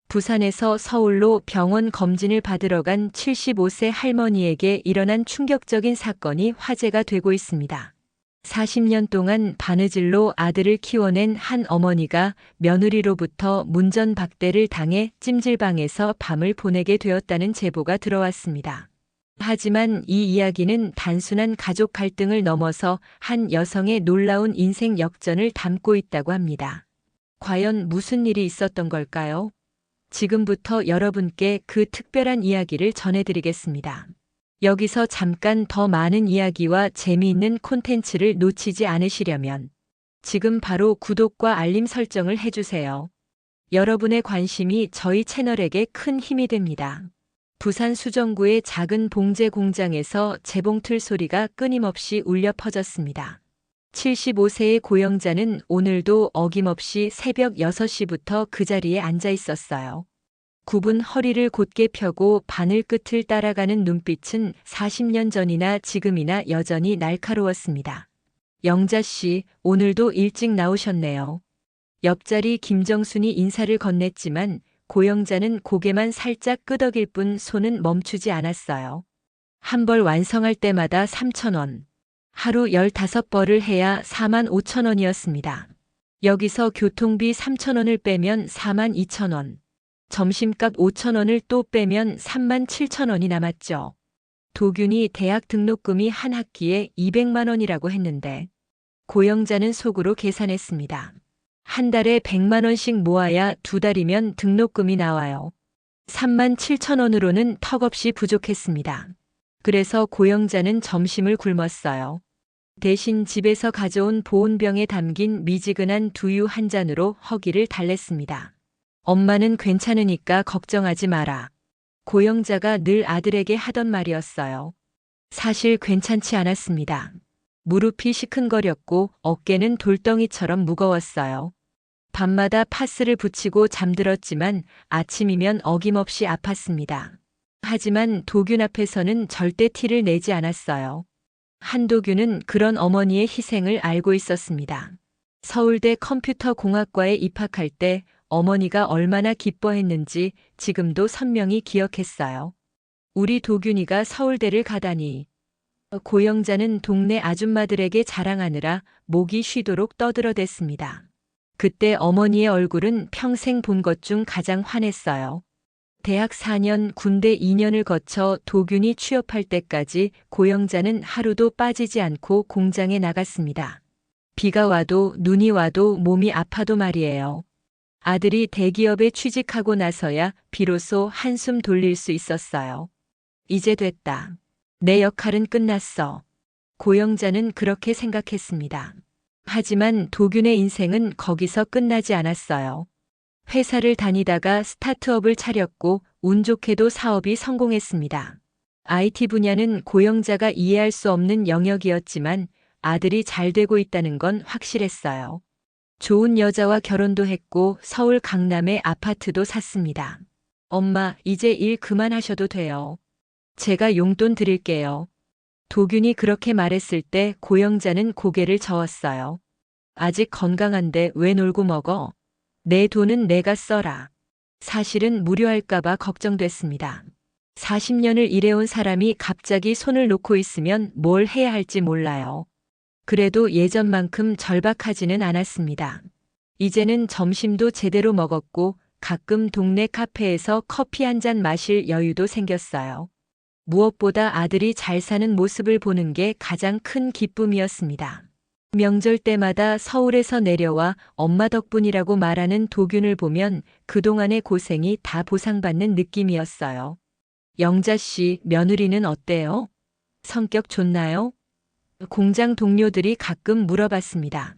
부산에서 서울로 병원 검진을 받으러 간 75세 할머니에게 일어난 충격적인 사건이 화제가 되고 있습니다. 40년 동안 바느질로 아들을 키워낸 한 어머니가 며느리로부터 문전박대를 당해 찜질방에서 밤을 보내게 되었다는 제보가 들어왔습니다. 하지만 이 이야기는 단순한 가족 갈등을 넘어서 한 여성의 놀라운 인생 역전을 담고 있다고 합니다. 과연 무슨 일이 있었던 걸까요? 지금부터 여러분께 그 특별한 이야기를 전해드리겠습니다. 여기서 잠깐 더 많은 이야기와 재미있는 콘텐츠를 놓치지 않으시려면 지금 바로 구독과 알림 설정을 해주세요. 여러분의 관심이 저희 채널에게 큰 힘이 됩니다. 부산 수정구의 작은 봉제 공장에서 재봉틀 소리가 끊임없이 울려 퍼졌습니다. 75세의 고영자는 오늘도 어김없이 새벽 6시부터 그 자리에 앉아 있었어요. 굽은 허리를 곧게 펴고 바늘 끝을 따라가는 눈빛은 40년 전이나 지금이나 여전히 날카로웠습니다. 영자 씨, 오늘도 일찍 나오셨네요. 옆자리 김정순이 인사를 건넸지만 고영자는 고개만 살짝 끄덕일 뿐 손은 멈추지 않았어요. 한 벌 완성할 때마다 3,000원. 하루 15벌을 해야 45,000원이었습니다. 여기서 교통비 3,000원을 빼면 42,000원. 점심값 5,000원을 또 빼면 37,000원이 남았죠. 도균이 대학 등록금이 한 학기에 200만 원이라고 했는데 고영자는 속으로 계산했습니다. 한 달에 100만 원씩 모아야 2달이면 등록금이 나와요. 37,000원으로는 턱없이 부족했습니다. 그래서 고영자는 점심을 굶었어요. 대신 집에서 가져온 보온병에 담긴 미지근한 두유 한 잔으로 허기를 달랬습니다. 엄마는 괜찮으니까 걱정하지 마라. 고영자가 늘 아들에게 하던 말이었어요. 사실 괜찮지 않았습니다. 무릎이 시큰거렸고 어깨는 돌덩이처럼 무거웠어요. 밤마다 파스를 붙이고 잠들었지만 아침이면 어김없이 아팠습니다. 하지만 도균 앞에서는 절대 티를 내지 않았어요. 한도균은 그런 어머니의 희생을 알고 있었습니다. 서울대 컴퓨터공학과에 입학할 때 어머니가 얼마나 기뻐했는지 지금도 선명히 기억했어요. 우리 도균이가 서울대를 가다니. 고영자는 동네 아줌마들에게 자랑하느라 목이 쉬도록 떠들어댔습니다. 그때 어머니의 얼굴은 평생 본 것 중 가장 환했어요. 대학 4년, 군대 2년을 거쳐 도균이 취업할 때까지 고영자는 하루도 빠지지 않고 공장에 나갔습니다. 비가 와도 눈이 와도 몸이 아파도 말이에요. 아들이 대기업에 취직하고 나서야 비로소 한숨 돌릴 수 있었어요. 이제 됐다. 내 역할은 끝났어. 고영자는 그렇게 생각했습니다. 하지만 도균의 인생은 거기서 끝나지 않았어요. 회사를 다니다가 스타트업을 차렸고 운 좋게도 사업이 성공했습니다. IT 분야는 고영자가 이해할 수 없는 영역이었지만 아들이 잘 되고 있다는 건 확실했어요. 좋은 여자와 결혼도 했고 서울 강남에 아파트도 샀습니다. 엄마, 이제 일 그만하셔도 돼요. 제가 용돈 드릴게요. 도균이 그렇게 말했을 때 고영자는 고개를 저었어요. 아직 건강한데 왜 놀고 먹어? 내 돈은 내가 써라. 사실은 무료할까봐 걱정됐습니다. 40년을 일해온 사람이 갑자기 손을 놓고 있으면 뭘 해야 할지 몰라요. 그래도 예전만큼 절박하지는 않았습니다. 이제는 점심도 제대로 먹었고 가끔 동네 카페에서 커피 한 잔 마실 여유도 생겼어요. 무엇보다 아들이 잘 사는 모습을 보는 게 가장 큰 기쁨이었습니다. 명절 때마다 서울에서 내려와 엄마 덕분이라고 말하는 도균을 보면 그동안의 고생이 다 보상받는 느낌이었어요. 영자 씨, 며느리는 어때요? 성격 좋나요? 공장 동료들이 가끔 물어봤습니다.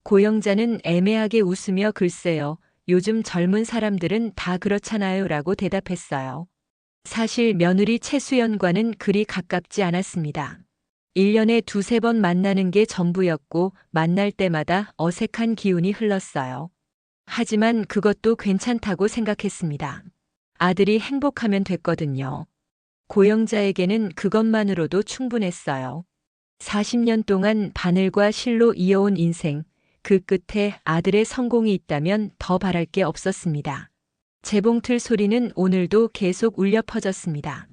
고영자는 애매하게 웃으며 글쎄요, 요즘 젊은 사람들은 다 그렇잖아요 라고 대답했어요. 사실 며느리 최수연과는 그리 가깝지 않았습니다. 1년에 2~3번 만나는 게 전부였고 만날 때마다 어색한 기운이 흘렀어요. 하지만 그것도 괜찮다고 생각했습니다. 아들이 행복하면 됐거든요. 고영자에게는 그것만으로도 충분했어요. 40년 동안 바늘과 실로 이어온 인생, 그 끝에 아들의 성공이 있다면 더 바랄 게 없었습니다. 재봉틀 소리는 오늘도 계속 울려 퍼졌습니다.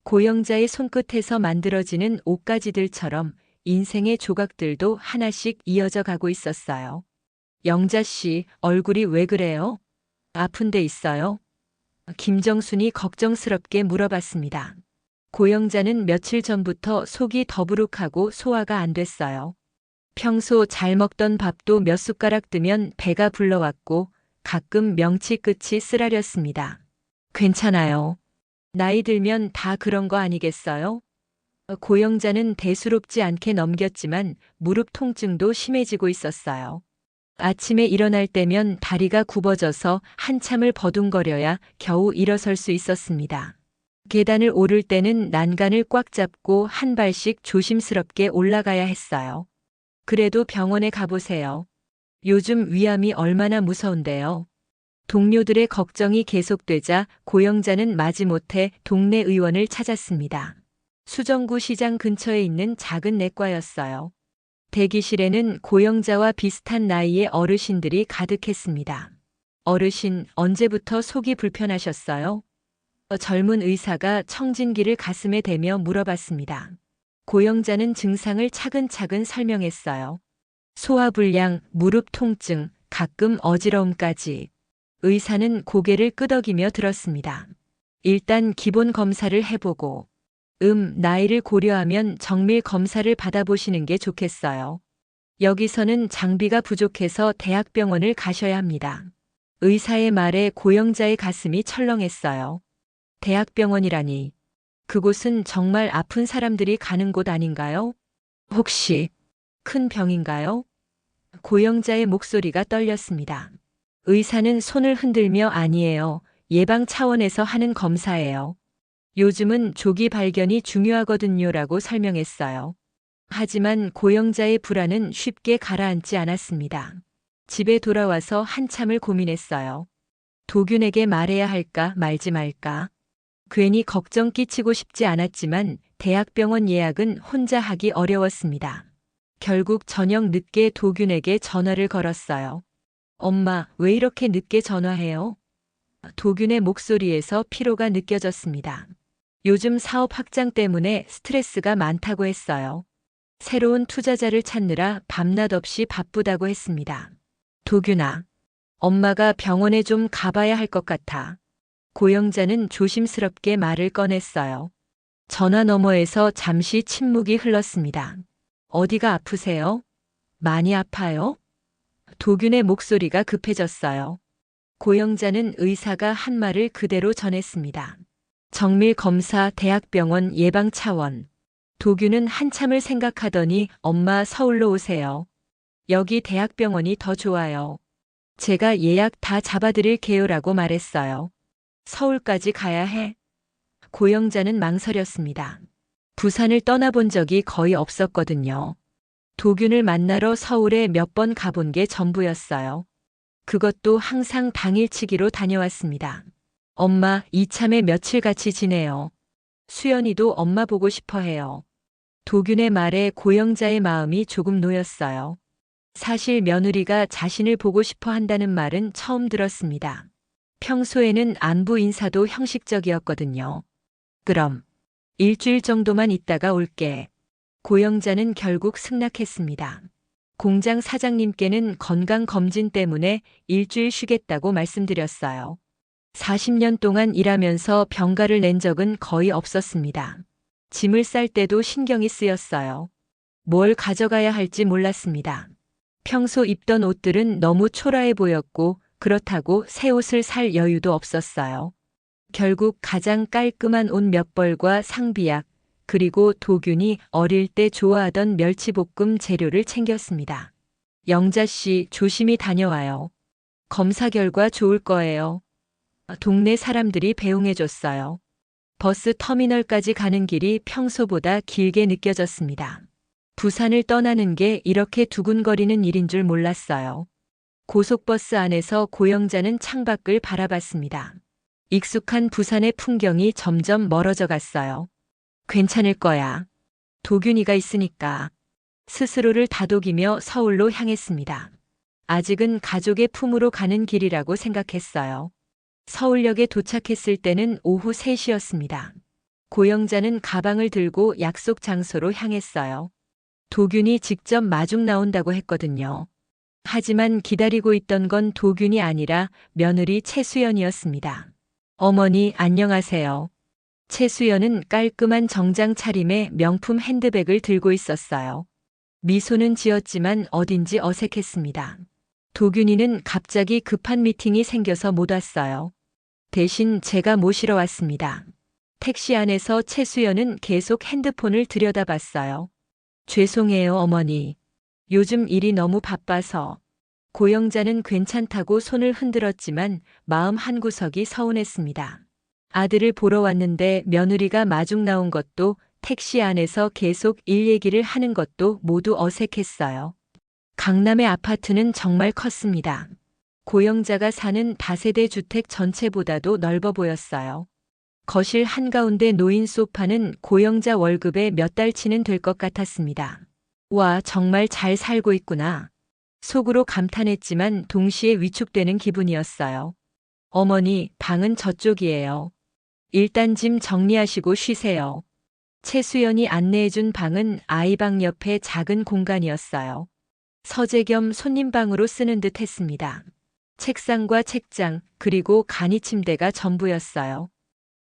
고영자의 손끝에서 만들어지는 옷가지들처럼 인생의 조각들도 하나씩 이어져 가고 있었어요. 영자 씨, 얼굴이 왜 그래요? 아픈 데 있어요? 김정순이 걱정스럽게 물어봤습니다. 고영자는 며칠 전부터 속이 더부룩하고 소화가 안 됐어요. 평소 잘 먹던 밥도 몇 숟가락 뜨면 배가 불러왔고 가끔 명치 끝이 쓰라렸습니다. 괜찮아요. 나이 들면 다 그런 거 아니겠어요? 고영자는 대수롭지 않게 넘겼지만 무릎 통증도 심해지고 있었어요. 아침에 일어날 때면 다리가 굽어져서 한참을 버둥거려야 겨우 일어설 수 있었습니다. 계단을 오를 때는 난간을 꽉 잡고 한 발씩 조심스럽게 올라가야 했어요. 그래도 병원에 가보세요. 요즘 위암이 얼마나 무서운데요. 동료들의 걱정이 계속되자 고영자는 마지못해 동네 의원을 찾았습니다. 수정구 시장 근처에 있는 작은 내과였어요. 대기실에는 고영자와 비슷한 나이의 어르신들이 가득했습니다. 어르신, 언제부터 속이 불편하셨어요? 젊은 의사가 청진기를 가슴에 대며 물어봤습니다. 고영자는 증상을 차근차근 설명했어요. 소화불량, 무릎 통증, 가끔 어지러움까지. 의사는 고개를 끄덕이며 들었습니다. 일단 기본 검사를 해보고, 나이를 고려하면 정밀 검사를 받아보시는 게 좋겠어요. 여기서는 장비가 부족해서 대학병원을 가셔야 합니다. 의사의 말에 고영자의 가슴이 철렁했어요. 대학병원이라니. 그곳은 정말 아픈 사람들이 가는 곳 아닌가요? 혹시 큰 병인가요? 고영자의 목소리가 떨렸습니다. 의사는 손을 흔들며 아니에요. 예방 차원에서 하는 검사예요. 요즘은 조기 발견이 중요하거든요라고 설명했어요. 하지만 고영자의 불안은 쉽게 가라앉지 않았습니다. 집에 돌아와서 한참을 고민했어요. 도균에게 말해야 할까 말지 말까. 괜히 걱정 끼치고 싶지 않았지만 대학병원 예약은 혼자 하기 어려웠습니다. 결국 저녁 늦게 도균에게 전화를 걸었어요. 엄마, 왜 이렇게 늦게 전화해요? 도균의 목소리에서 피로가 느껴졌습니다. 요즘 사업 확장 때문에 스트레스가 많다고 했어요. 새로운 투자자를 찾느라 밤낮 없이 바쁘다고 했습니다. 도균아, 엄마가 병원에 좀 가봐야 할 것 같아. 고영자는 조심스럽게 말을 꺼냈어요. 전화 너머에서 잠시 침묵이 흘렀습니다. 어디가 아프세요? 많이 아파요? 도균의 목소리가 급해졌어요. 고영자는 의사가 한 말을 그대로 전했습니다. 정밀 검사, 대학병원, 예방 차원. 도균은 한참을 생각하더니 엄마 서울로 오세요. 여기 대학병원이 더 좋아요. 제가 예약 다 잡아드릴게요라고 말했어요. 서울까지 가야 해? 고영자는 망설였습니다. 부산을 떠나본 적이 거의 없었거든요. 도균을 만나러 서울에 몇 번 가본 게 전부였어요. 그것도 항상 당일치기로 다녀왔습니다. 엄마, 이참에 며칠 같이 지내요. 수연이도 엄마 보고 싶어 해요. 도균의 말에 고영자의 마음이 조금 놓였어요. 사실 며느리가 자신을 보고 싶어 한다는 말은 처음 들었습니다. 평소에는 안부 인사도 형식적이었거든요. 그럼 일주일 정도만 있다가 올게. 고영자는 결국 승낙했습니다. 공장 사장님께는 건강검진 때문에 일주일 쉬겠다고 말씀드렸어요. 40년 동안 일하면서 병가를 낸 적은 거의 없었습니다. 짐을 쌀 때도 신경이 쓰였어요. 뭘 가져가야 할지 몰랐습니다. 평소 입던 옷들은 너무 초라해 보였고 그렇다고 새 옷을 살 여유도 없었어요. 결국 가장 깔끔한 옷 몇 벌과 상비약, 그리고 도균이 어릴 때 좋아하던 멸치볶음 재료를 챙겼습니다. 영자 씨, 조심히 다녀와요. 검사 결과 좋을 거예요. 동네 사람들이 배웅해줬어요. 버스 터미널까지 가는 길이 평소보다 길게 느껴졌습니다. 부산을 떠나는 게 이렇게 두근거리는 일인 줄 몰랐어요. 고속버스 안에서 고영자는 창밖을 바라봤습니다. 익숙한 부산의 풍경이 점점 멀어져 갔어요. 괜찮을 거야. 도균이가 있으니까. 스스로를 다독이며 서울로 향했습니다. 아직은 가족의 품으로 가는 길이라고 생각했어요. 서울역에 도착했을 때는 오후 3시였습니다. 고영자는 가방을 들고 약속 장소로 향했어요. 도균이 직접 마중 나온다고 했거든요. 하지만 기다리고 있던 건 도균이 아니라 며느리 최수연이었습니다. 어머니, 안녕하세요. 최수연은 깔끔한 정장 차림에 명품 핸드백을 들고 있었어요. 미소는 지었지만 어딘지 어색했습니다. 도균이는 갑자기 급한 미팅이 생겨서 못 왔어요. 대신 제가 모시러 왔습니다. 택시 안에서 최수연은 계속 핸드폰을 들여다봤어요. 죄송해요, 어머니. 요즘 일이 너무 바빠서. 고영자는 괜찮다고 손을 흔들었지만 마음 한구석이 서운했습니다. 아들을 보러 왔는데 며느리가 마중 나온 것도 택시 안에서 계속 일 얘기를 하는 것도 모두 어색했어요. 강남의 아파트는 정말 컸습니다. 고영자가 사는 다세대 주택 전체보다도 넓어 보였어요. 거실 한가운데 놓인 소파는 고영자 월급의 몇 달치는 될 것 같았습니다. 와, 정말 잘 살고 있구나. 속으로 감탄했지만 동시에 위축되는 기분이었어요. 어머니, 방은 저쪽이에요. 일단 짐 정리하시고 쉬세요. 최수연이 안내해준 방은 아이방 옆에 작은 공간이었어요. 서재 겸 손님방으로 쓰는 듯 했습니다. 책상과 책장, 그리고 간이 침대가 전부였어요.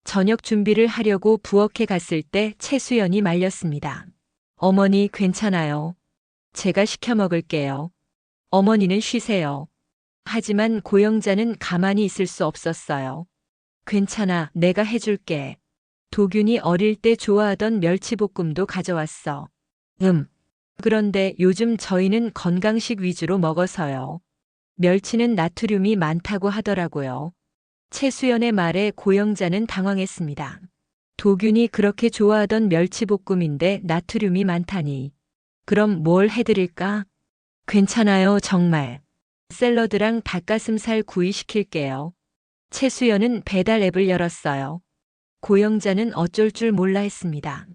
저녁 준비를 하려고 부엌에 갔을 때 최수연이 말렸습니다. 어머니, 괜찮아요. 제가 시켜 먹을게요. 어머니는 쉬세요. 하지만 고영자는 가만히 있을 수 없었어요. 괜찮아, 내가 해줄게. 도균이 어릴 때 좋아하던 멸치볶음도 가져왔어. 그런데 요즘 저희는 건강식 위주로 먹어서요. 멸치는 나트륨이 많다고 하더라고요. 최수연의 말에 고영자는 당황했습니다. 도균이 그렇게 좋아하던 멸치볶음인데 나트륨이 많다니. 그럼 뭘 해드릴까? 괜찮아요, 정말. 샐러드랑 닭가슴살 구이 시킬게요. 최수연은 배달 앱을 열었어요. 고영자는 어쩔 줄 몰라 했습니다.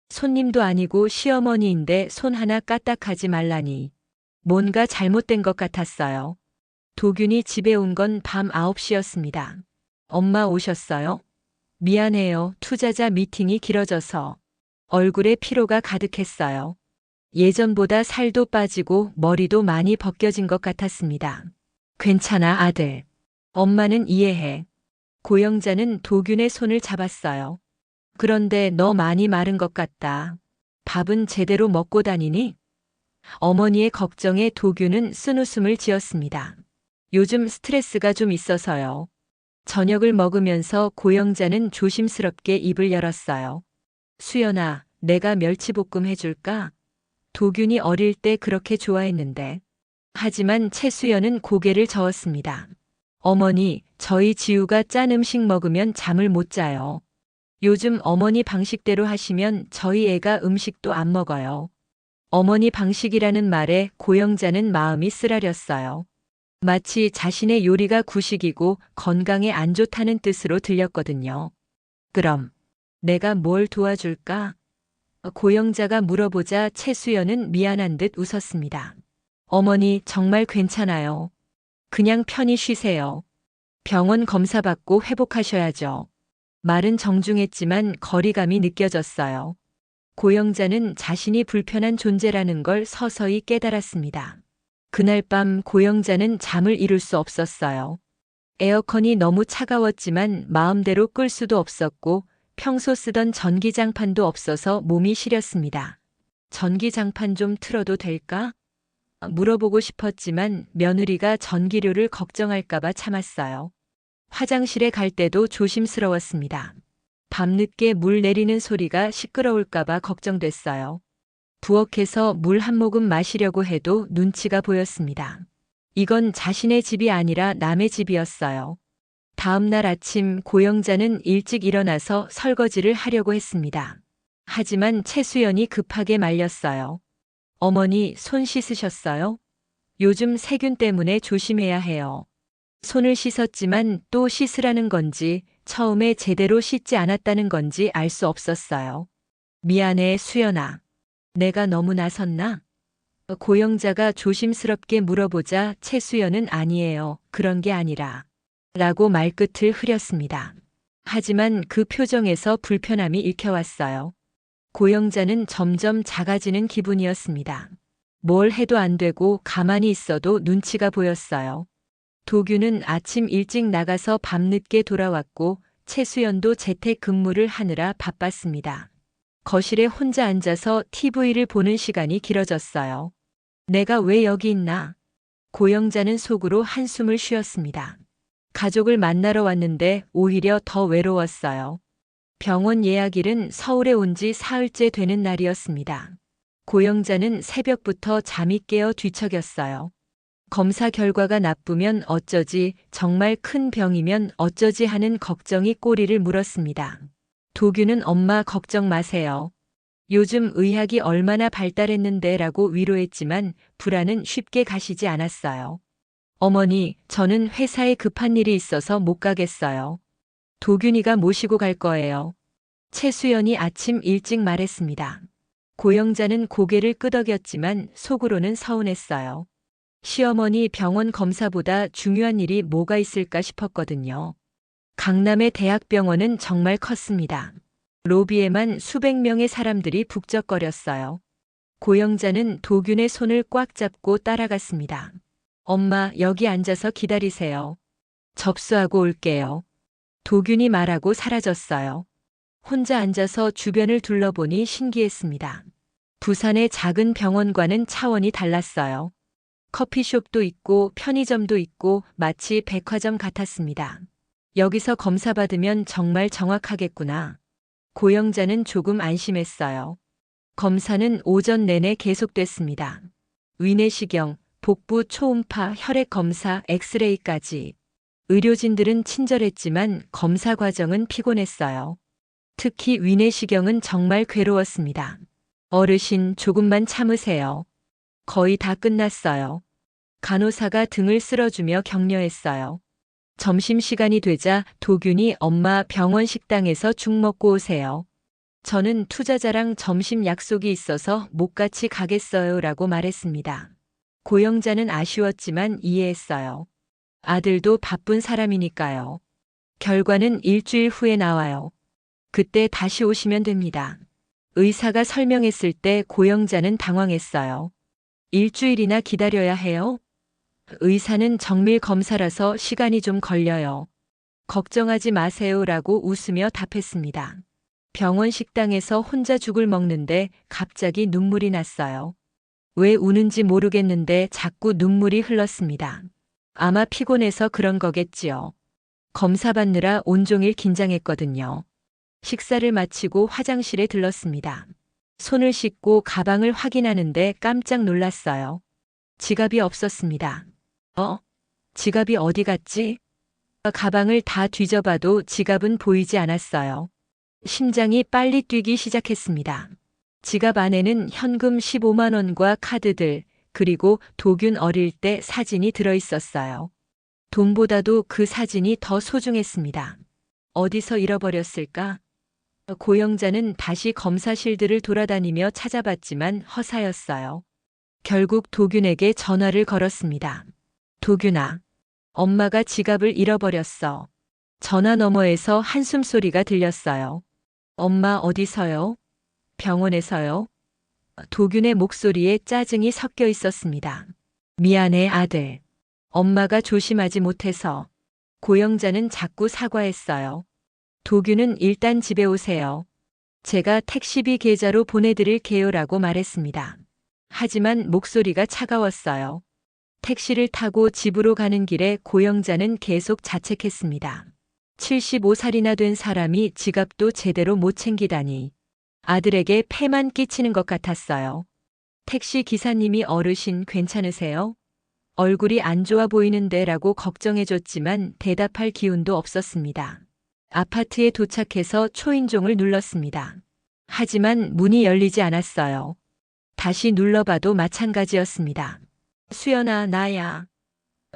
손님도 아니고 시어머니인데 손 하나 까딱하지 말라니. 뭔가 잘못된 것 같았어요. 도균이 집에 온 건 밤 9시였습니다. 엄마 오셨어요? 미안해요. 투자자 미팅이 길어져서. 얼굴에 피로가 가득했어요. 예전보다 살도 빠지고 머리도 많이 벗겨진 것 같았습니다. 괜찮아, 아들. 엄마는 이해해. 고영자는 도균의 손을 잡았어요. 그런데 너 많이 마른 것 같다. 밥은 제대로 먹고 다니니? 어머니의 걱정에 도균은 쓴웃음을 지었습니다. 요즘 스트레스가 좀 있어서요. 저녁을 먹으면서 고영자는 조심스럽게 입을 열었어요. 수연아, 내가 멸치볶음 해줄까? 도균이 어릴 때 그렇게 좋아했는데. 하지만 최수연은 고개를 저었습니다. 어머니, 저희 지우가 짠 음식 먹으면 잠을 못 자요. 요즘 어머니 방식대로 하시면 저희 애가 음식도 안 먹어요. 어머니 방식이라는 말에 고영자는 마음이 쓰라렸어요. 마치 자신의 요리가 구식이고 건강에 안 좋다는 뜻으로 들렸거든요. 그럼 내가 뭘 도와줄까? 고영자가 물어보자 최수연은 미안한 듯 웃었습니다. 어머니, 정말 괜찮아요. 그냥 편히 쉬세요. 병원 검사 받고 회복하셔야죠. 말은 정중했지만 거리감이 느껴졌어요. 고영자는 자신이 불편한 존재라는 걸 서서히 깨달았습니다. 그날 밤 고영자는 잠을 이룰 수 없었어요. 에어컨이 너무 차가웠지만 마음대로 끌 수도 없었고 평소 쓰던 전기장판도 없어서 몸이 시렸습니다. 전기장판 좀 틀어도 될까? 물어보고 싶었지만 며느리가 전기료를 걱정할까봐 참았어요. 화장실에 갈 때도 조심스러웠습니다. 밤늦게 물 내리는 소리가 시끄러울까봐 걱정됐어요. 부엌에서 물 한 모금 마시려고 해도 눈치가 보였습니다. 이건 자신의 집이 아니라 남의 집이었어요. 다음 날 아침 고영자는 일찍 일어나서 설거지를 하려고 했습니다. 하지만 최수연이 급하게 말렸어요. 어머니, 손 씻으셨어요? 요즘 세균 때문에 조심해야 해요. 손을 씻었지만 또 씻으라는 건지 처음에 제대로 씻지 않았다는 건지 알 수 없었어요. 미안해, 수연아. 내가 너무 나섰나? 고영자가 조심스럽게 물어보자 최수연은 아니에요. 그런 게 아니라. 라고 말끝을 흐렸습니다. 하지만 그 표정에서 불편함이 읽혀왔어요. 고영자는 점점 작아지는 기분이었습니다. 뭘 해도 안 되고 가만히 있어도 눈치가 보였어요. 도규는 아침 일찍 나가서 밤늦게 돌아왔고 최수연도 재택 근무를 하느라 바빴습니다. 거실에 혼자 앉아서 TV를 보는 시간이 길어졌어요. 내가 왜 여기 있나? 고영자는 속으로 한숨을 쉬었습니다. 가족을 만나러 왔는데 오히려 더 외로웠어요. 병원 예약일은 서울에 온 지 사흘째 되는 날이었습니다. 고영자는 새벽부터 잠이 깨어 뒤척였어요. 검사 결과가 나쁘면 어쩌지, 정말 큰 병이면 어쩌지 하는 걱정이 꼬리를 물었습니다. 도규는 엄마 걱정 마세요. 요즘 의학이 얼마나 발달했는데 라고 위로했지만 불안은 쉽게 가시지 않았어요. 어머니, 저는 회사에 급한 일이 있어서 못 가겠어요. 도균이가 모시고 갈 거예요. 최수연이 아침 일찍 말했습니다. 고영자는 고개를 끄덕였지만 속으로는 서운했어요. 시어머니 병원 검사보다 중요한 일이 뭐가 있을까 싶었거든요. 강남의 대학병원은 정말 컸습니다. 로비에만 수백 명의 사람들이 북적거렸어요. 고영자는 도균의 손을 꽉 잡고 따라갔습니다. 엄마, 여기 앉아서 기다리세요. 접수하고 올게요. 도균이 말하고 사라졌어요. 혼자 앉아서 주변을 둘러보니 신기했습니다. 부산의 작은 병원과는 차원이 달랐어요. 커피숍도 있고 편의점도 있고 마치 백화점 같았습니다. 여기서 검사받으면 정말 정확하겠구나. 고영자는 조금 안심했어요. 검사는 오전 내내 계속됐습니다. 위내시경, 복부 초음파, 혈액 검사, 엑스레이까지. 의료진들은 친절했지만 검사 과정은 피곤했어요. 특히 위내시경은 정말 괴로웠습니다. 어르신, 조금만 참으세요. 거의 다 끝났어요. 간호사가 등을 쓸어주며 격려했어요. 점심시간이 되자 도균이 엄마 병원 식당에서 죽 먹고 오세요. 저는 투자자랑 점심 약속이 있어서 못 같이 가겠어요 라고 말했습니다. 고영자는 아쉬웠지만 이해했어요. 아들도 바쁜 사람이니까요. 결과는 일주일 후에 나와요. 그때 다시 오시면 됩니다. 의사가 설명했을 때 고영자는 당황했어요. 일주일이나 기다려야 해요? 의사는 정밀 검사라서 시간이 좀 걸려요. 걱정하지 마세요 라고 웃으며 답했습니다. 병원 식당에서 혼자 죽을 먹는데 갑자기 눈물이 났어요. 왜 우는지 모르겠는데 자꾸 눈물이 흘렀습니다. 아마 피곤해서 그런 거겠지요. 검사 받느라 온종일 긴장했거든요. 식사를 마치고 화장실에 들렀습니다. 손을 씻고 가방을 확인하는데 깜짝 놀랐어요. 지갑이 없었습니다. 지갑이 어디 갔지? 가방을 다 뒤져봐도 지갑은 보이지 않았어요. 심장이 빨리 뛰기 시작했습니다. 지갑 안에는 현금 15만 원과 카드들, 그리고 도균 어릴 때 사진이 들어있었어요. 돈보다도 그 사진이 더 소중했습니다. 어디서 잃어버렸을까? 고영자는 다시 검사실들을 돌아다니며 찾아봤지만 허사였어요. 결국 도균에게 전화를 걸었습니다. 도균아, 엄마가 지갑을 잃어버렸어. 전화 너머에서 한숨 소리가 들렸어요. 엄마 어디서요? 병원에서요? 도균의 목소리에 짜증이 섞여 있었습니다. 미안해 아들. 엄마가 조심하지 못해서. 고영자는 자꾸 사과했어요. 도균은 일단 집에 오세요. 제가 택시비 계좌로 보내드릴게요 라고 말했습니다. 하지만 목소리가 차가웠어요. 택시를 타고 집으로 가는 길에 고영자는 계속 자책했습니다. 75살이나 된 사람이 지갑도 제대로 못 챙기다니. 아들에게 폐만 끼치는 것 같았어요. 택시 기사님이 어르신 괜찮으세요? 얼굴이 안 좋아 보이는데 라고 걱정해줬지만 대답할 기운도 없었습니다. 아파트에 도착해서 초인종을 눌렀습니다. 하지만 문이 열리지 않았어요. 다시 눌러봐도 마찬가지였습니다. 수연아, 나야.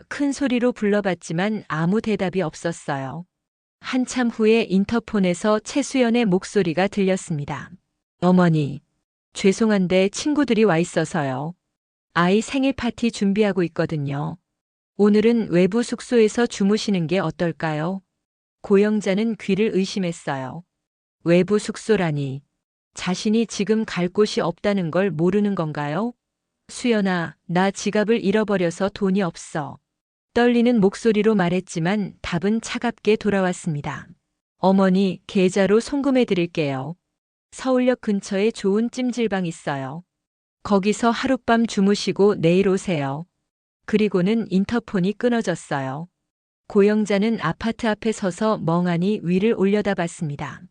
큰 소리로 불러봤지만 아무 대답이 없었어요. 한참 후에 인터폰에서 최수연의 목소리가 들렸습니다. 어머니, 죄송한데 친구들이 와 있어서요. 아이 생일 파티 준비하고 있거든요. 오늘은 외부 숙소에서 주무시는 게 어떨까요? 고영자는 귀를 의심했어요. 외부 숙소라니. 자신이 지금 갈 곳이 없다는 걸 모르는 건가요? 수연아, 나 지갑을 잃어버려서 돈이 없어. 떨리는 목소리로 말했지만 답은 차갑게 돌아왔습니다. 어머니, 계좌로 송금해 드릴게요. 서울역 근처에 좋은 찜질방 있어요. 거기서 하룻밤 주무시고 내일 오세요. 그리고는 인터폰이 끊어졌어요. 고영자는 아파트 앞에 서서 멍하니 위를 올려다봤습니다.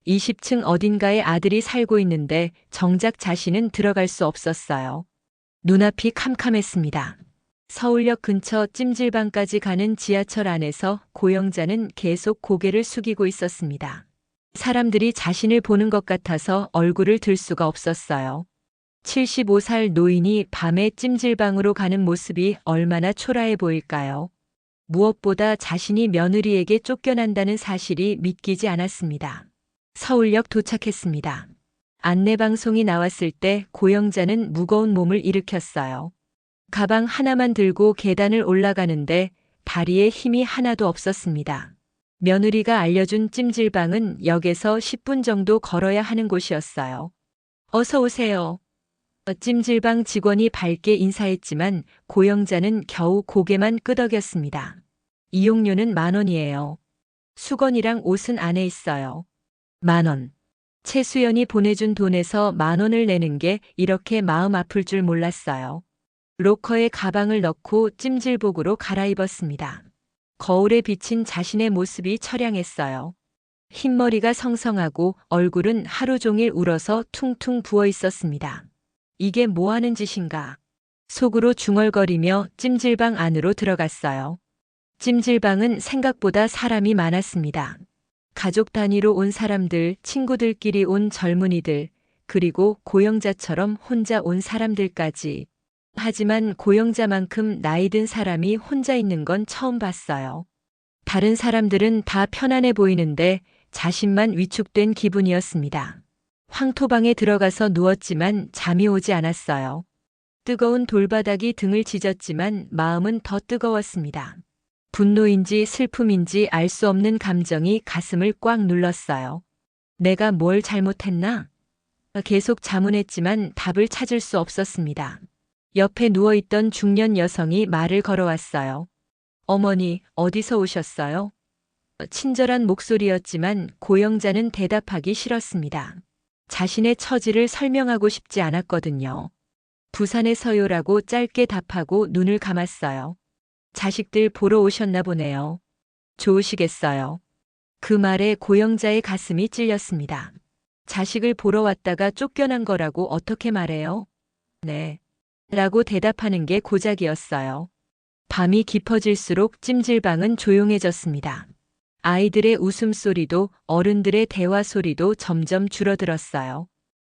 20층 어딘가에 아들이 살고 있는데 정작 자신은 들어갈 수 없었어요. 눈앞이 캄캄했습니다. 서울역 근처 찜질방까지 가는 지하철 안에서 고영자는 계속 고개를 숙이고 있었습니다. 사람들이 자신을 보는 것 같아서 얼굴을 들 수가 없었어요. 75살 노인이 밤에 찜질방으로 가는 모습이 얼마나 초라해 보일까요? 무엇보다 자신이 며느리에게 쫓겨난다는 사실이 믿기지 않았습니다. 서울역 도착했습니다. 안내방송이 나왔을 때 고영자는 무거운 몸을 일으켰어요. 가방 하나만 들고 계단을 올라가는데 다리에 힘이 하나도 없었습니다. 며느리가 알려준 찜질방은 역에서 10분 정도 걸어야 하는 곳이었어요. 어서 오세요. 찜질방 직원이 밝게 인사했지만 고영자는 겨우 고개만 끄덕였습니다. 이용료는 10,000원이에요. 수건이랑 옷은 안에 있어요. 10,000원. 최수연이 보내준 돈에서 10,000원을 내는 게 이렇게 마음 아플 줄 몰랐어요. 로커에 가방을 넣고 찜질복으로 갈아입었습니다. 거울에 비친 자신의 모습이 처량했어요. 흰머리가 성성하고 얼굴은 하루 종일 울어서 퉁퉁 부어 있었습니다. 이게 뭐 하는 짓인가? 속으로 중얼거리며 찜질방 안으로 들어갔어요. 찜질방은 생각보다 사람이 많았습니다. 가족 단위로 온 사람들, 친구들끼리 온 젊은이들, 그리고 고영자처럼 혼자 온 사람들까지. 하지만 고영자만큼 나이 든 사람이 혼자 있는 건 처음 봤어요. 다른 사람들은 다 편안해 보이는데 자신만 위축된 기분이었습니다. 황토방에 들어가서 누웠지만 잠이 오지 않았어요. 뜨거운 돌바닥이 등을 찢었지만 마음은 더 뜨거웠습니다. 분노인지 슬픔인지 알 수 없는 감정이 가슴을 꽉 눌렀어요. 내가 뭘 잘못했나? 계속 자문했지만 답을 찾을 수 없었습니다. 옆에 누워있던 중년 여성이 말을 걸어왔어요. 어머니, 어디서 오셨어요? 친절한 목소리였지만 고영자는 대답하기 싫었습니다. 자신의 처지를 설명하고 싶지 않았거든요. 부산에서요라고 짧게 답하고 눈을 감았어요. 자식들 보러 오셨나 보네요. 좋으시겠어요. 그 말에 고영자의 가슴이 찔렸습니다. 자식을 보러 왔다가 쫓겨난 거라고 어떻게 말해요? 네. 라고 대답하는 게 고작이었어요. 밤이 깊어질수록 찜질방은 조용해졌습니다. 아이들의 웃음소리도 어른들의 대화 소리도 점점 줄어들었어요.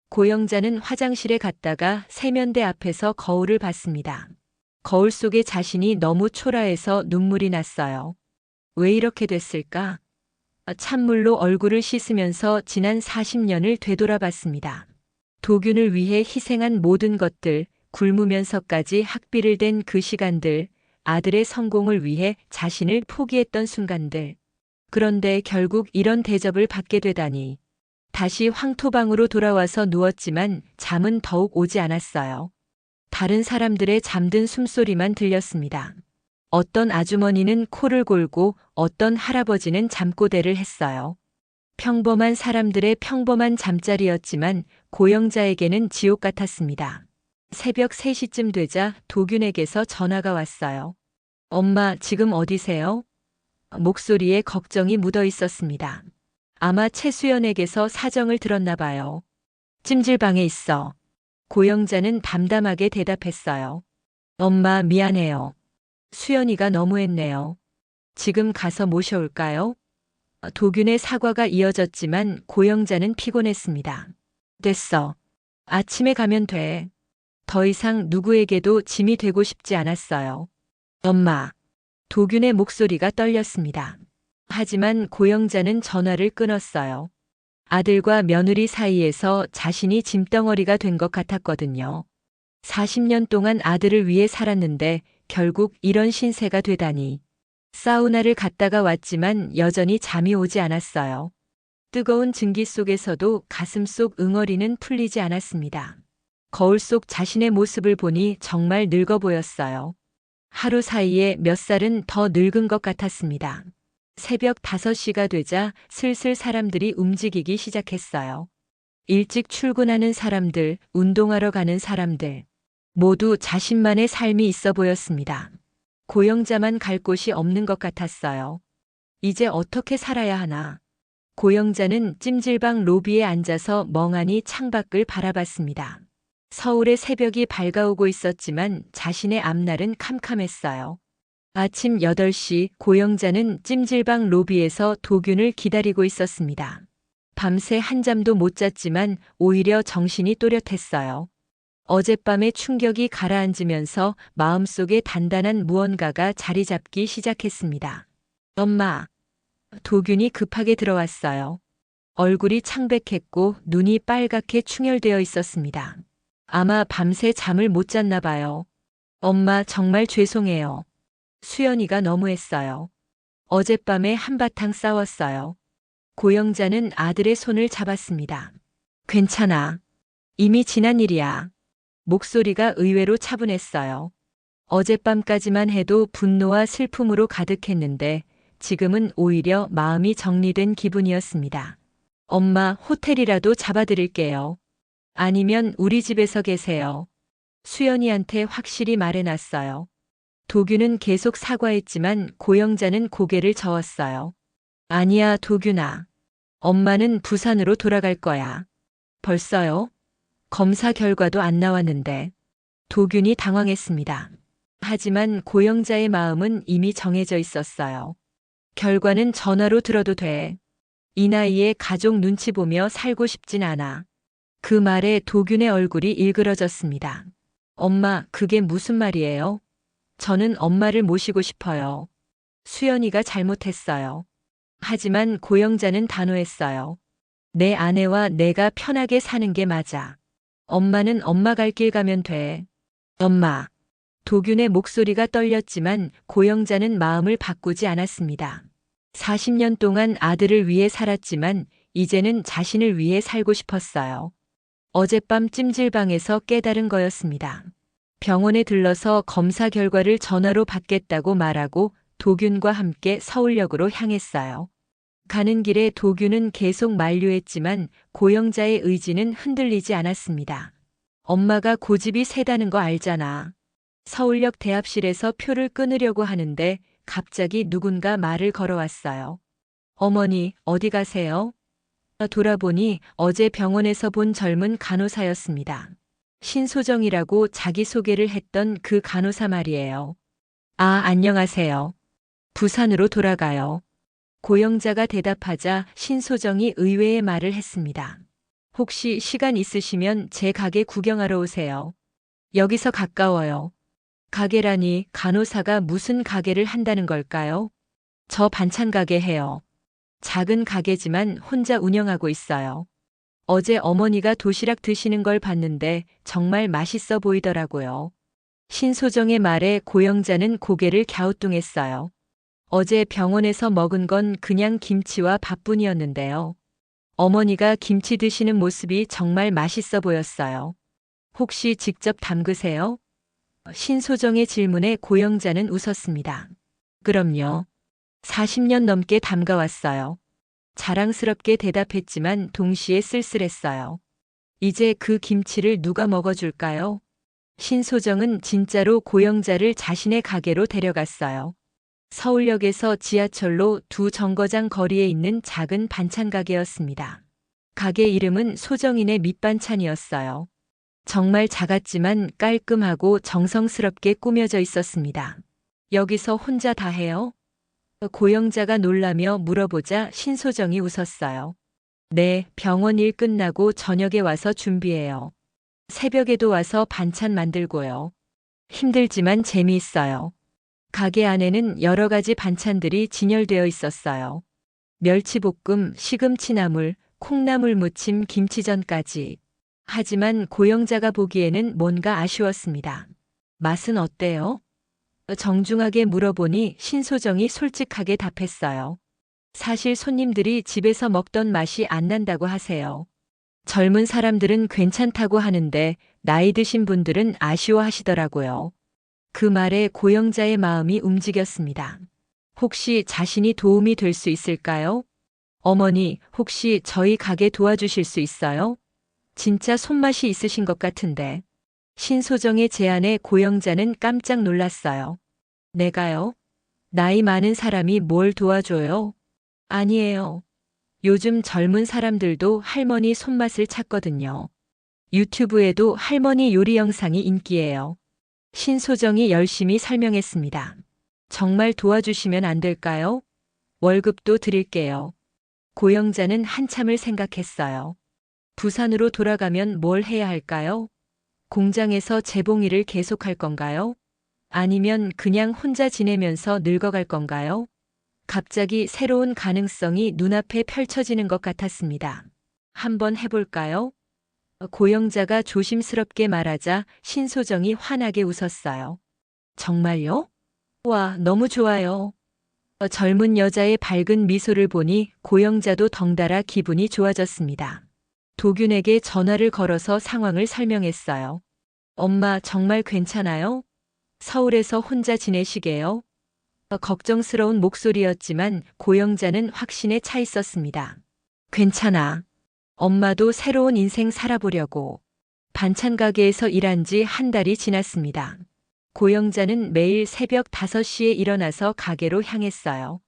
고영자는 화장실에 갔다가 세면대 앞에서 거울을 봤습니다. 거울 속에 자신이 너무 초라해서 눈물이 났어요. 왜 이렇게 됐을까? 찬물로 얼굴을 씻으면서 지난 40년을 되돌아봤습니다. 도균을 위해 희생한 모든 것들, 굶으면서까지 학비를 댄 그 시간들, 아들의 성공을 위해 자신을 포기했던 순간들. 그런데 결국 이런 대접을 받게 되다니. 다시 황토방으로 돌아와서 누웠지만 잠은 더욱 오지 않았어요. 다른 사람들의 잠든 숨소리만 들렸습니다. 어떤 아주머니는 코를 골고 어떤 할아버지는 잠꼬대를 했어요. 평범한 사람들의 평범한 잠자리였지만 고영자에게는 지옥 같았습니다. 새벽 3시쯤 되자 도균에게서 전화가 왔어요. 엄마, 지금 어디세요? 목소리에 걱정이 묻어 있었습니다. 아마 최수연에게서 사정을 들었나 봐요. 찜질방에 있어. 고영자는 담담하게 대답했어요. 엄마, 미안해요. 수연이가 너무했네요. 지금 가서 모셔올까요? 도균의 사과가 이어졌지만 고영자는 피곤했습니다. 됐어. 아침에 가면 돼. 더 이상 누구에게도 짐이 되고 싶지 않았어요. 엄마. 도균의 목소리가 떨렸습니다. 하지만 고영자는 전화를 끊었어요. 아들과 며느리 사이에서 자신이 짐덩어리가 된 것 같았거든요. 40년 동안 아들을 위해 살았는데 결국 이런 신세가 되다니. 사우나를 갔다가 왔지만 여전히 잠이 오지 않았어요. 뜨거운 증기 속에서도 가슴 속 응어리는 풀리지 않았습니다. 거울 속 자신의 모습을 보니 정말 늙어 보였어요. 하루 사이에 몇 살은 더 늙은 것 같았습니다. 새벽 5시가 되자 슬슬 사람들이 움직이기 시작했어요. 일찍 출근하는 사람들, 운동하러 가는 사람들. 모두 자신만의 삶이 있어 보였습니다. 고영자만 갈 곳이 없는 것 같았어요. 이제 어떻게 살아야 하나. 고영자는 찜질방 로비에 앉아서 멍하니 창밖을 바라봤습니다. 서울의 새벽이 밝아오고 있었지만 자신의 앞날은 캄캄했어요. 아침 8시 고영자는 찜질방 로비에서 도균을 기다리고 있었습니다. 밤새 한잠도 못 잤지만 오히려 정신이 또렷했어요. 어젯밤의 충격이 가라앉으면서 마음속에 단단한 무언가가 자리 잡기 시작했습니다. 엄마. 도균이 급하게 들어왔어요. 얼굴이 창백했고 눈이 빨갛게 충혈되어 있었습니다. 아마 밤새 잠을 못 잤나 봐요. 엄마 정말 죄송해요. 수연이가 너무했어요. 어젯밤에 한바탕 싸웠어요. 고영자는 아들의 손을 잡았습니다. 괜찮아. 이미 지난 일이야. 목소리가 의외로 차분했어요. 어젯밤까지만 해도 분노와 슬픔으로 가득했는데 지금은 오히려 마음이 정리된 기분이었습니다. 엄마, 호텔이라도 잡아드릴게요. 아니면 우리 집에서 계세요. 수연이한테 확실히 말해놨어요. 도균은 계속 사과했지만 고영자는 고개를 저었어요. 아니야, 도균아. 엄마는 부산으로 돌아갈 거야. 벌써요? 검사 결과도 안 나왔는데. 도균이 당황했습니다. 하지만 고영자의 마음은 이미 정해져 있었어요. 결과는 전화로 들어도 돼. 이 나이에 가족 눈치 보며 살고 싶진 않아. 그 말에 도균의 얼굴이 일그러졌습니다. 엄마, 그게 무슨 말이에요? 저는 엄마를 모시고 싶어요. 수연이가 잘못했어요. 하지만 고영자는 단호했어요. 내 아내와 내가 편하게 사는 게 맞아. 엄마는 엄마 갈 길 가면 돼. 엄마. 도균의 목소리가 떨렸지만 고영자는 마음을 바꾸지 않았습니다. 40년 동안 아들을 위해 살았지만 이제는 자신을 위해 살고 싶었어요. 어젯밤 찜질방에서 깨달은 거였습니다. 병원에 들러서 검사 결과를 전화로 받겠다고 말하고 도균과 함께 서울역으로 향했어요. 가는 길에 도균은 계속 만류했지만 고영자의 의지는 흔들리지 않았습니다. 엄마가 고집이 세다는 거 알잖아. 서울역 대합실에서 표를 끊으려고 하는데 갑자기 누군가 말을 걸어왔어요. 어머니, 어디 가세요? 돌아보니 어제 병원에서 본 젊은 간호사였습니다. 신소정이라고 자기소개를 했던 그 간호사 말이에요. 아, 안녕하세요. 부산으로 돌아가요. 고영자가 대답하자 신소정이 의외의 말을 했습니다. 혹시 시간 있으시면 제 가게 구경하러 오세요. 여기서 가까워요. 가게라니 간호사가 무슨 가게를 한다는 걸까요? 저 반찬 가게 해요. 작은 가게지만 혼자 운영하고 있어요. 어제 어머니가 도시락 드시는 걸 봤는데 정말 맛있어 보이더라고요. 신소정의 말에 고영자는 고개를 갸우뚱했어요. 어제 병원에서 먹은 건 그냥 김치와 밥뿐이었는데요. 어머니가 김치 드시는 모습이 정말 맛있어 보였어요. 혹시 직접 담그세요? 신소정의 질문에 고영자는 웃었습니다. 그럼요. 40년 넘게 담가왔어요. 자랑스럽게 대답했지만 동시에 쓸쓸했어요. 이제 그 김치를 누가 먹어줄까요? 신소정은 진짜로 고영자를 자신의 가게로 데려갔어요. 서울역에서 지하철로 2정거장 거리에 있는 작은 반찬 가게였습니다. 가게 이름은 소정인의 밑반찬이었어요. 정말 작았지만 깔끔하고 정성스럽게 꾸며져 있었습니다. 여기서 혼자 다 해요? 고영자가 놀라며 물어보자 신소정이 웃었어요. 네, 병원 일 끝나고 저녁에 와서 준비해요. 새벽에도 와서 반찬 만들고요. 힘들지만 재미있어요. 가게 안에는 여러 가지 반찬들이 진열되어 있었어요. 멸치볶음, 시금치나물, 콩나물 무침, 김치전까지. 하지만 고영자가 보기에는 뭔가 아쉬웠습니다. 맛은 어때요? 정중하게 물어보니 신소정이 솔직하게 답했어요. 사실 손님들이 집에서 먹던 맛이 안 난다고 하세요. 젊은 사람들은 괜찮다고 하는데 나이 드신 분들은 아쉬워하시더라고요. 그 말에 고영자의 마음이 움직였습니다. 혹시 자신이 도움이 될 수 있을까요? 어머니, 혹시 저희 가게 도와주실 수 있어요? 진짜 손맛이 있으신 것 같은데. 신소정의 제안에 고영자는 깜짝 놀랐어요. 내가요? 나이 많은 사람이 뭘 도와줘요? 아니에요. 요즘 젊은 사람들도 할머니 손맛을 찾거든요. 유튜브에도 할머니 요리 영상이 인기예요. 신소정이 열심히 설명했습니다. 정말 도와주시면 안 될까요? 월급도 드릴게요. 고영자는 한참을 생각했어요. 부산으로 돌아가면 뭘 해야 할까요? 공장에서 재봉일을 계속할 건가요? 아니면 그냥 혼자 지내면서 늙어갈 건가요? 갑자기 새로운 가능성이 눈앞에 펼쳐지는 것 같았습니다. 한번 해볼까요? 고영자가 조심스럽게 말하자 신소정이 환하게 웃었어요. 정말요? 와, 너무 좋아요. 젊은 여자의 밝은 미소를 보니 고영자도 덩달아 기분이 좋아졌습니다. 도균에게 전화를 걸어서 상황을 설명했어요. 엄마 정말 괜찮아요? 서울에서 혼자 지내시게요? 걱정스러운 목소리였지만 고영자는 확신에 차 있었습니다. 괜찮아. 엄마도 새로운 인생 살아보려고. 반찬 가게에서 일한 지 한 달이 지났습니다. 고영자는 매일 새벽 5시에 일어나서 가게로 향했어요.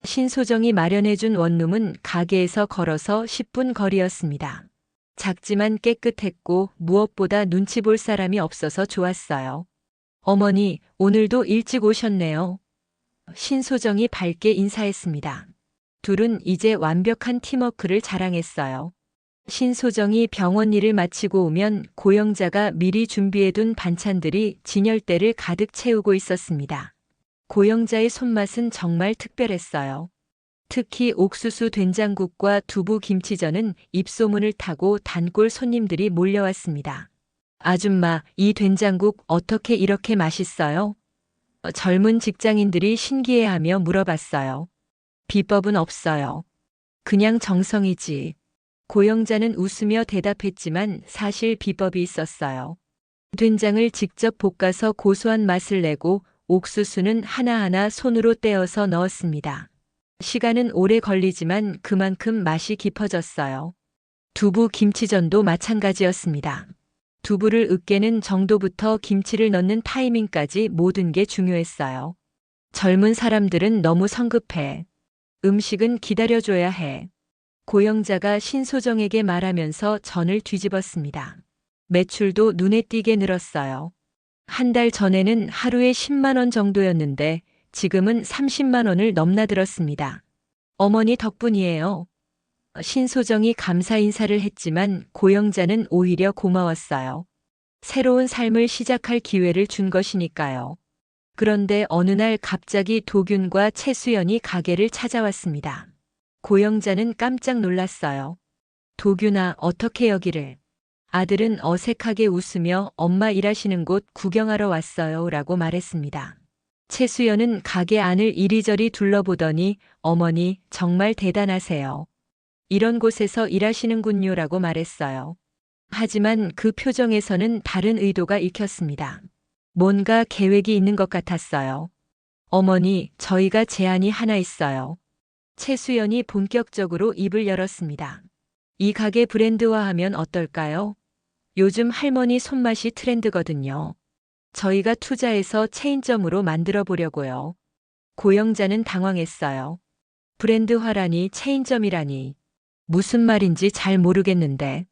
신소정이 마련해준 원룸은 가게에서 걸어서 10분 거리였습니다. 작지만 깨끗했고 무엇보다 눈치 볼 사람이 없어서 좋았어요. 어머니, 오늘도 일찍 오셨네요. 신소정이 밝게 인사했습니다. 둘은 이제 완벽한 팀워크를 자랑했어요. 신소정이 병원 일을 마치고 오면 고영자가 미리 준비해둔 반찬들이 진열대를 가득 채우고 있었습니다. 고영자의 손맛은 정말 특별했어요. 특히 옥수수 된장국과 두부 김치전은 입소문을 타고 단골 손님들이 몰려왔습니다. 아줌마, 이 된장국 어떻게 이렇게 맛있어요? 젊은 직장인들이 신기해하며 물어봤어요. 비법은 없어요. 그냥 정성이지. 고영자는 웃으며 대답했지만 사실 비법이 있었어요. 된장을 직접 볶아서 고소한 맛을 내고 옥수수는 하나하나 손으로 떼어서 넣었습니다. 시간은 오래 걸리지만 그만큼 맛이 깊어졌어요. 두부 김치전도 마찬가지였습니다. 두부를 으깨는 정도부터 김치를 넣는 타이밍까지 모든 게 중요했어요. 젊은 사람들은 너무 성급해. 음식은 기다려줘야 해. 고영자가 신소정에게 말하면서 전을 뒤집었습니다. 매출도 눈에 띄게 늘었어요. 한 달 전에는 하루에 10만 원 정도였는데 지금은 30만 원을 넘나들었습니다. 어머니 덕분이에요. 신소정이 감사 인사를 했지만 고영자는 오히려 고마웠어요. 새로운 삶을 시작할 기회를 준 것이니까요. 그런데 어느 날 갑자기 도균과 최수연이 가게를 찾아왔습니다. 고영자는 깜짝 놀랐어요. 도균아, 어떻게 여기를? 아들은 어색하게 웃으며 엄마 일하시는 곳 구경하러 왔어요 라고 말했습니다. 최수연은 가게 안을 이리저리 둘러보더니 어머니 정말 대단하세요. 이런 곳에서 일하시는군요 라고 말했어요. 하지만 그 표정에서는 다른 의도가 읽혔습니다. 뭔가 계획이 있는 것 같았어요. 어머니, 저희가 제안이 하나 있어요. 최수연이 본격적으로 입을 열었습니다. 이 가게 브랜드화하면 어떨까요? 요즘 할머니 손맛이 트렌드거든요. 저희가 투자해서 체인점으로 만들어 보려고요. 고영자는 당황했어요. 브랜드화라니 체인점이라니. 무슨 말인지 잘 모르겠는데.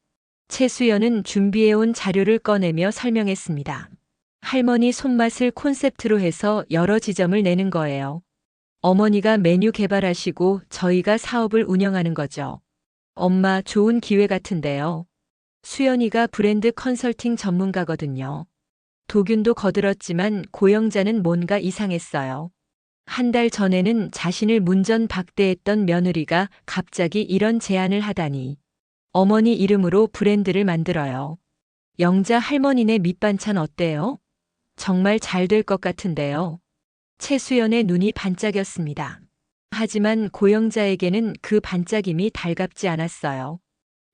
최수연은 준비해온 자료를 꺼내며 설명했습니다. 할머니 손맛을 콘셉트로 해서 여러 지점을 내는 거예요. 어머니가 메뉴 개발하시고 저희가 사업을 운영하는 거죠. 엄마 좋은 기회 같은데요. 수연이가 브랜드 컨설팅 전문가거든요. 도균도 거들었지만 고영자는 뭔가 이상했어요. 한 달 전에는 자신을 문전박대했던 며느리가 갑자기 이런 제안을 하다니. 어머니 이름으로 브랜드를 만들어요. 영자 할머니네 밑반찬 어때요? 정말 잘 될 것 같은데요. 최수연의 눈이 반짝였습니다. 하지만 고영자에게는 그 반짝임이 달갑지 않았어요.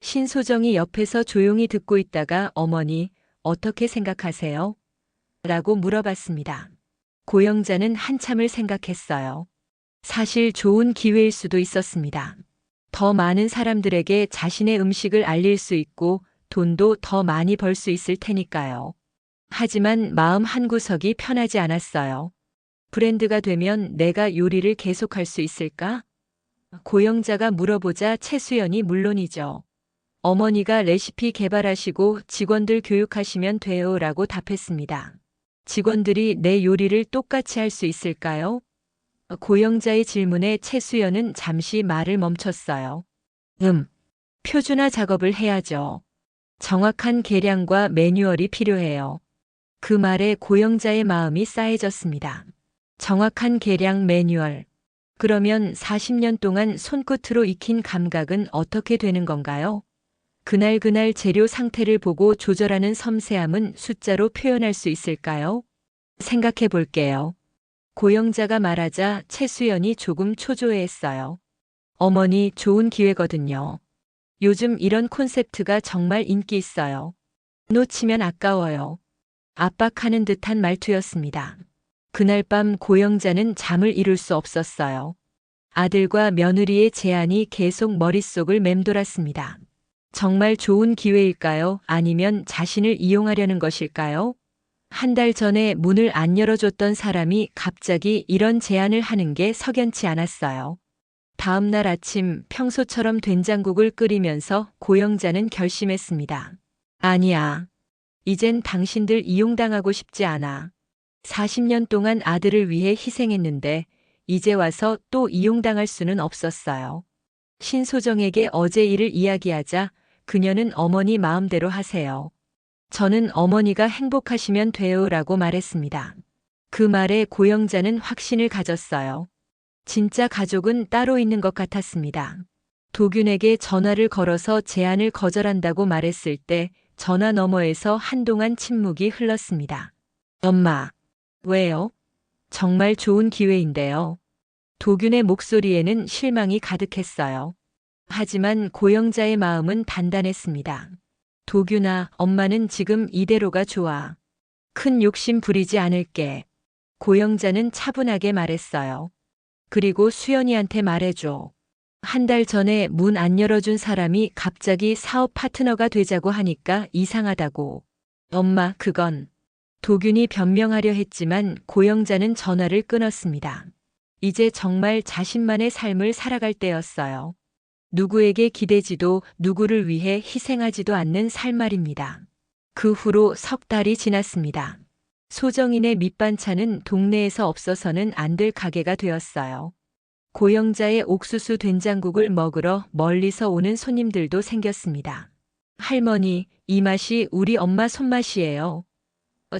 신소정이 옆에서 조용히 듣고 있다가 어머니, 어떻게 생각하세요? 라고 물어봤습니다. 고영자는 한참을 생각했어요. 사실 좋은 기회일 수도 있었습니다. 더 많은 사람들에게 자신의 음식을 알릴 수 있고 돈도 더 많이 벌 수 있을 테니까요. 하지만 마음 한구석이 편하지 않았어요. 브랜드가 되면 내가 요리를 계속할 수 있을까? 고영자가 물어보자 최수연이 물론이죠. 어머니가 레시피 개발하시고 직원들 교육하시면 돼요 라고 답했습니다. 직원들이 내 요리를 똑같이 할 수 있을까요? 고영자의 질문에 최수연은 잠시 말을 멈췄어요. 표준화 작업을 해야죠. 정확한 계량과 매뉴얼이 필요해요. 그 말에 고영자의 마음이 싸해졌습니다. 정확한 계량 매뉴얼. 그러면 40년 동안 손끝으로 익힌 감각은 어떻게 되는 건가요? 그날 재료 상태를 보고 조절하는 섬세함은 숫자로 표현할 수 있을까요? 생각해 볼게요. 고영자가 말하자 최수연이 조금 초조해했어요. 어머니, 좋은 기회거든요. 요즘 이런 콘셉트가 정말 인기 있어요. 놓치면 아까워요. 압박하는 듯한 말투였습니다. 그날 밤 고영자는 잠을 이룰 수 없었어요. 아들과 며느리의 제안이 계속 머릿속을 맴돌았습니다. 정말 좋은 기회일까요? 아니면 자신을 이용하려는 것일까요? 한 달 전에 문을 안 열어줬던 사람이 갑자기 이런 제안을 하는 게 석연치 않았어요. 다음 날 아침 평소처럼 된장국을 끓이면서 고영자는 결심했습니다. 아니야. 이젠 당신들 이용당하고 싶지 않아. 40년 동안 아들을 위해 희생했는데 이제 와서 또 이용당할 수는 없었어요. 신소정에게 어제 일을 이야기하자 그녀는 어머니 마음대로 하세요. 저는 어머니가 행복하시면 돼요 라고 말했습니다. 그 말에 고영자는 확신을 가졌어요. 진짜 가족은 따로 있는 것 같았습니다. 도균에게 전화를 걸어서 제안을 거절한다고 말했을 때 전화 너머에서 한동안 침묵이 흘렀습니다. 엄마, 왜요? 정말 좋은 기회인데요. 도균의 목소리에는 실망이 가득했어요. 하지만 고영자의 마음은 단단했습니다. 도균아, 엄마는 지금 이대로가 좋아. 큰 욕심 부리지 않을게. 고영자는 차분하게 말했어요. 그리고 수연이한테 말해줘. 한 달 전에 문 안 열어준 사람이 갑자기 사업 파트너가 되자고 하니까 이상하다고. 엄마, 그건. 도균이 변명하려 했지만 고영자는 전화를 끊었습니다. 이제 정말 자신만의 삶을 살아갈 때였어요. 누구에게 기대지도 누구를 위해 희생하지도 않는 살 말입니다. 그 후로 석 달이 지났습니다. 소정인의 밑반찬은 동네에서 없어서는 안 될 가게가 되었어요. 고영자의 옥수수 된장국을 먹으러 멀리서 오는 손님들도 생겼습니다. 할머니, 이 맛이 우리 엄마 손맛이에요.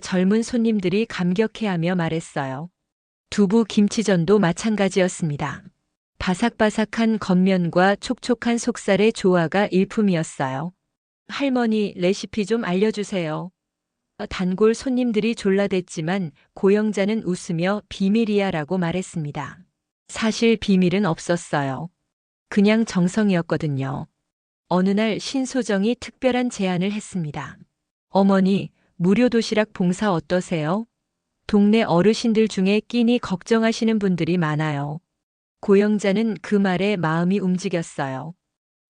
젊은 손님들이 감격해하며 말했어요. 두부 김치전도 마찬가지였습니다. 바삭바삭한 겉면과 촉촉한 속살의 조화가 일품이었어요. 할머니, 레시피 좀 알려주세요. 단골 손님들이 졸라댔지만 고영자는 웃으며 비밀이야라고 말했습니다. 사실 비밀은 없었어요. 그냥 정성이었거든요. 어느 날 신소정이 특별한 제안을 했습니다. 어머니, 무료 도시락 봉사 어떠세요? 동네 어르신들 중에 끼니 걱정하시는 분들이 많아요. 고영자는 그 말에 마음이 움직였어요.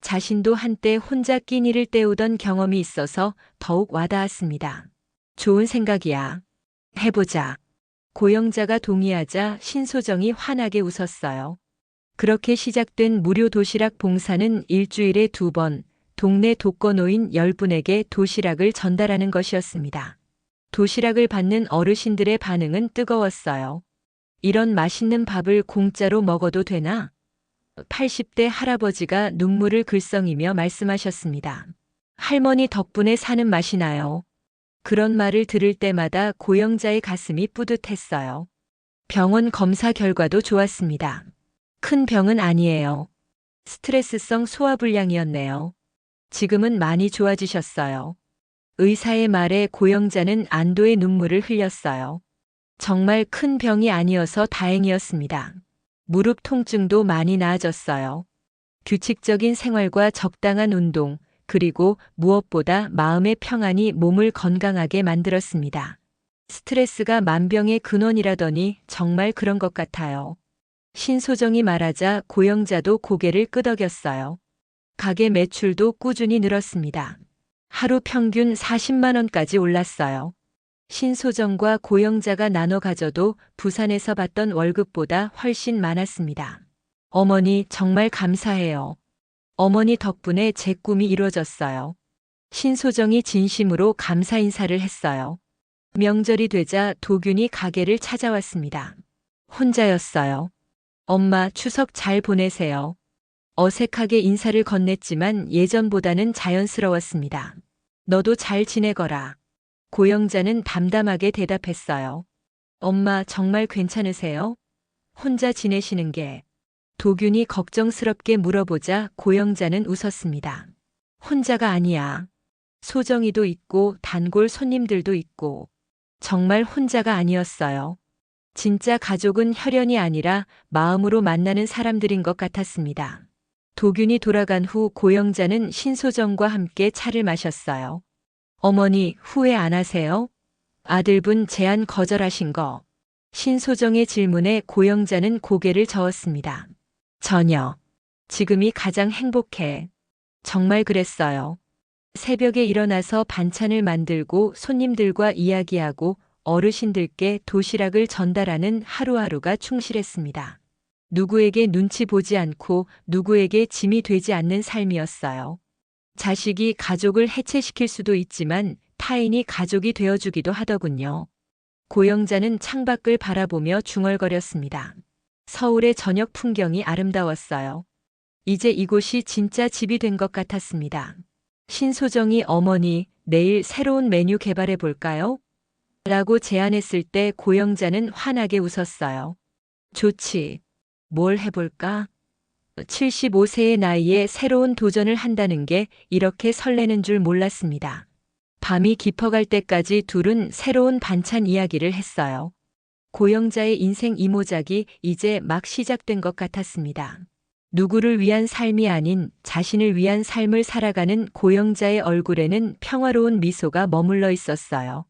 자신도 한때 혼자 끼니를 때우던 경험이 있어서 더욱 와닿았습니다. 좋은 생각이야. 해보자. 고영자가 동의하자 신소정이 환하게 웃었어요. 그렇게 시작된 무료 도시락 봉사는 일주일에 2번 동네 독거노인 10분에게 도시락을 전달하는 것이었습니다. 도시락을 받는 어르신들의 반응은 뜨거웠어요. 이런 맛있는 밥을 공짜로 먹어도 되나? 80대 할아버지가 눈물을 글썽이며 말씀하셨습니다. 할머니 덕분에 사는 맛이 나요. 그런 말을 들을 때마다 고영자의 가슴이 뿌듯했어요. 병원 검사 결과도 좋았습니다. 큰 병은 아니에요. 스트레스성 소화불량이었네요. 지금은 많이 좋아지셨어요. 의사의 말에 고영자는 안도의 눈물을 흘렸어요. 정말 큰 병이 아니어서 다행이었습니다. 무릎 통증도 많이 나아졌어요. 규칙적인 생활과 적당한 운동, 그리고 무엇보다 마음의 평안이 몸을 건강하게 만들었습니다. 스트레스가 만병의 근원이라더니 정말 그런 것 같아요. 신소정이 말하자 고영자도 고개를 끄덕였어요. 가게 매출도 꾸준히 늘었습니다. 하루 평균 40만 원까지 올랐어요. 신소정과 고영자가 나눠 가져도 부산에서 받던 월급보다 훨씬 많았습니다. 어머니 정말 감사해요. 어머니 덕분에 제 꿈이 이루어졌어요. 신소정이 진심으로 감사 인사를 했어요. 명절이 되자 도균이 가게를 찾아왔습니다. 혼자였어요. 엄마 추석 잘 보내세요. 어색하게 인사를 건넸지만 예전보다는 자연스러웠습니다. 너도 잘 지내거라. 고영자는 담담하게 대답했어요. 엄마 정말 괜찮으세요? 혼자 지내시는 게. 도균이 걱정스럽게 물어보자 고영자는 웃었습니다. 혼자가 아니야. 소정이도 있고 단골 손님들도 있고. 정말 혼자가 아니었어요. 진짜 가족은 혈연이 아니라 마음으로 만나는 사람들인 것 같았습니다. 도균이 돌아간 후 고영자는 신소정과 함께 차를 마셨어요. 어머니 후회 안 하세요? 아들분 제안 거절하신 거. 신소정의 질문에 고영자는 고개를 저었습니다. 전혀. 지금이 가장 행복해. 정말 그랬어요. 새벽에 일어나서 반찬을 만들고 손님들과 이야기하고 어르신들께 도시락을 전달하는 하루하루가 충실했습니다. 누구에게 눈치 보지 않고 누구에게 짐이 되지 않는 삶이었어요. 자식이 가족을 해체시킬 수도 있지만 타인이 가족이 되어주기도 하더군요. 고영자는 창밖을 바라보며 중얼거렸습니다. 서울의 저녁 풍경이 아름다웠어요. 이제 이곳이 진짜 집이 된 것 같았습니다. 신소정이 어머니, 내일 새로운 메뉴 개발해 볼까요? 라고 제안했을 때 고영자는 환하게 웃었어요. 좋지. 뭘 해볼까? 75세의 나이에 새로운 도전을 한다는 게 이렇게 설레는 줄 몰랐습니다. 밤이 깊어갈 때까지 둘은 새로운 반찬 이야기를 했어요. 고영자의 인생 이모작이 이제 막 시작된 것 같았습니다. 누구를 위한 삶이 아닌 자신을 위한 삶을 살아가는 고영자의 얼굴에는 평화로운 미소가 머물러 있었어요.